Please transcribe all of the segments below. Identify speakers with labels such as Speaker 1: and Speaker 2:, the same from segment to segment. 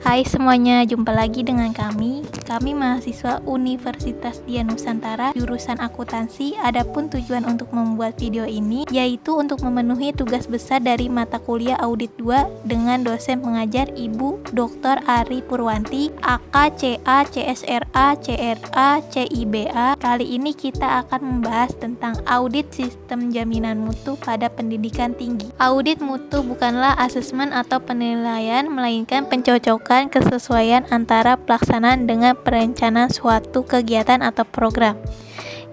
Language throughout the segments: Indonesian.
Speaker 1: Hai semuanya, jumpa lagi dengan kami. Kami mahasiswa Universitas Dian Nusantara, jurusan akuntansi. Adapun tujuan untuk membuat video ini yaitu untuk memenuhi tugas besar dari mata kuliah Audit 2 dengan dosen pengajar Ibu Dr. Ari Purwanti, AK, CA, CSRA, CRA, CIBA. Kali ini kita akan membahas tentang audit sistem jaminan mutu pada pendidikan tinggi. Audit mutu bukanlah asesmen atau penilaian, melainkan pencocokan kesesuaian antara pelaksanaan dengan perencanaan suatu kegiatan atau program.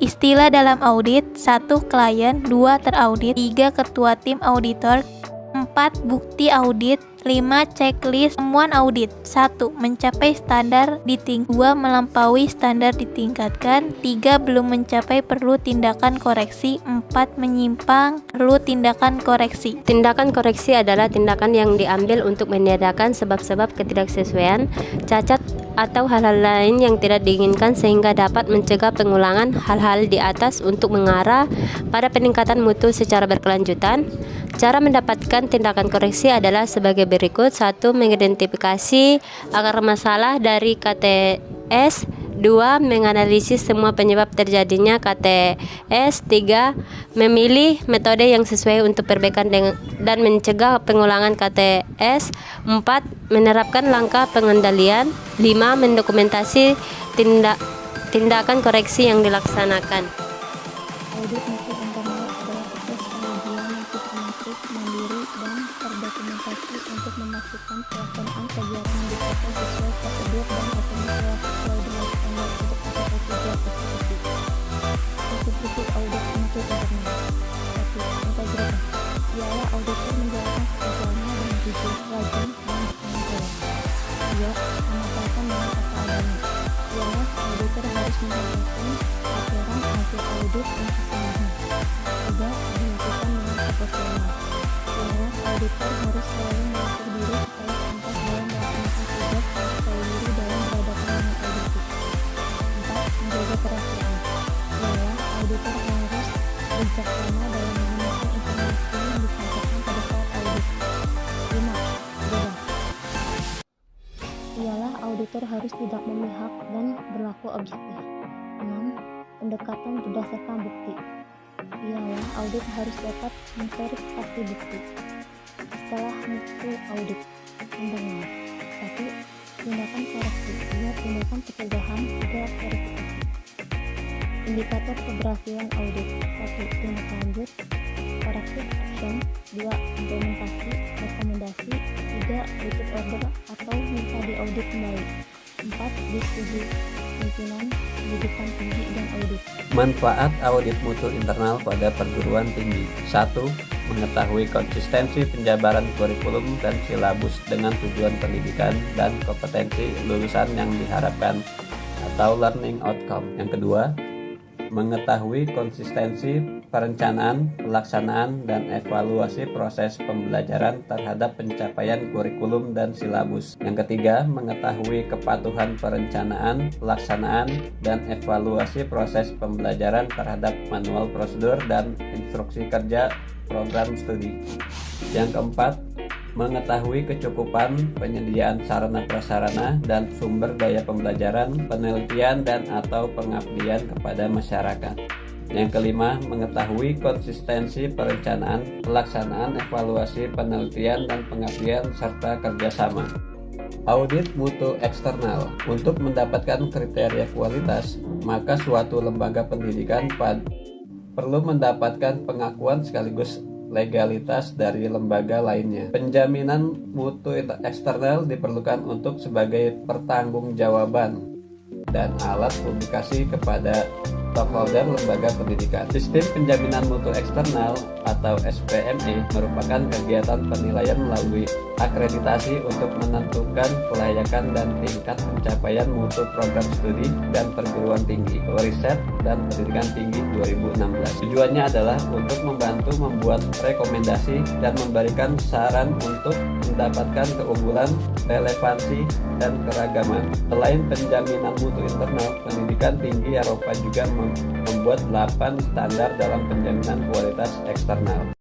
Speaker 1: Istilah dalam audit: 1. Klien, 2. Teraudit, 3. Ketua tim auditor, 4. Bukti audit, 5. Checklist temuan audit. 1. Mencapai standar 2. Melampaui standar ditingkatkan, 3. Belum mencapai perlu tindakan koreksi, 4. Menyimpang perlu tindakan koreksi.
Speaker 2: Tindakan koreksi adalah tindakan yang diambil untuk meniadakan sebab-sebab ketidaksesuaian, cacat, atau hal-hal lain yang tidak diinginkan sehingga dapat mencegah pengulangan hal-hal di atas untuk mengarah pada peningkatan mutu secara berkelanjutan. Cara mendapatkan tindakan koreksi adalah sebagai berikut. 1. Mengidentifikasi akar masalah dari KTS. 2. Menganalisis semua penyebab terjadinya KTS. 3. Memilih metode yang sesuai untuk perbaikan dan mencegah pengulangan KTS. 4. Menerapkan langkah pengendalian. 5. Mendokumentasi tindakan koreksi yang dilaksanakan.
Speaker 3: Audit mutu internal adalah proses pengujian sistematik, mandiri, dan terdokumentasi untuk memastikan pelaksanaan kegiatan yang dicapai sesuai prosedur dan otomatis sesuai dengan standar untuk mencapai tujuan eksekusi. Konstitusi audit mutu internal. 1. Integritas. Ialah auditor menjalankan pekerjaannya dengan jujur, rajin, dan bertanggung jawab. 2. Pengawasan dengan apa adanya. Ialah auditor harus menjalankan aturan hasil audit yang sesungguhnya. 3. Dilakukan dengan profesional. Ialah auditor harus selalu melatih diri supaya pantas dalam melaksanakan tugas dan percaya diri dalam berhadapan dengan auditor. 4. Menjaga kerahasiaan. Ialah auditor harus bijaksana dalam menggunakan informasi yang disampaikan pada saat audit. 5. Bebas. Ialah auditor harus tidak memihak dan berlaku objektif. 6. Pendekatan berdasarkan bukti. Ialah audit harus dapat memverifikasi bukti. Istilah mutu audit internal. 1. Tindakan koreksi. Ia tindakan pencegahan, 2. Verifikasi. Indikator keberhasilan audit. 1. Tindak lanjut, corrective action. 2. Implementasi, rekomendasi. 3. Repeat order atau minta diaudit kembali. 4. Diskusi pimpinan pendidikan tinggi dan audit.
Speaker 4: Manfaat audit mutu internal pada perguruan tinggi. 1. Mengetahui konsistensi penjabaran kurikulum dan silabus dengan tujuan pendidikan dan kompetensi lulusan yang diharapkan atau learning outcome. Yang kedua, mengetahui konsistensi perencanaan, pelaksanaan, dan evaluasi proses pembelajaran terhadap pencapaian kurikulum dan silabus. Yang ketiga, mengetahui kepatuhan perencanaan, pelaksanaan, dan evaluasi proses pembelajaran terhadap manual prosedur dan instruksi kerja program studi. Yang keempat, mengetahui kecukupan penyediaan sarana prasarana dan sumber daya pembelajaran, penelitian dan atau pengabdian kepada masyarakat. Yang kelima, mengetahui konsistensi perencanaan, pelaksanaan, evaluasi, penelitian dan pengabdian serta kerjasama. Audit mutu eksternal. Untuk mendapatkan kriteria kualitas, maka suatu lembaga pendidikan perlu mendapatkan pengakuan sekaligus legalitas dari lembaga lainnya. Penjaminan mutu eksternal diperlukan untuk sebagai pertanggungjawaban dan alat publikasi kepada stockholder lembaga pendidikan. Sistem penjaminan mutu eksternal atau SPME merupakan kegiatan penilaian melalui akreditasi untuk menentukan kelayakan dan tingkat pencapaian mutu program studi dan perguruan tinggi, riset dan pendidikan tinggi 2016. Tujuannya adalah untuk membantu membuat rekomendasi dan memberikan saran untuk mendapatkan keunggulan, relevansi, dan keragaman. Selain penjaminan mutu internal, pendidikan tinggi Eropa juga membuat 8 standar dalam penjaminan kualitas eksternal.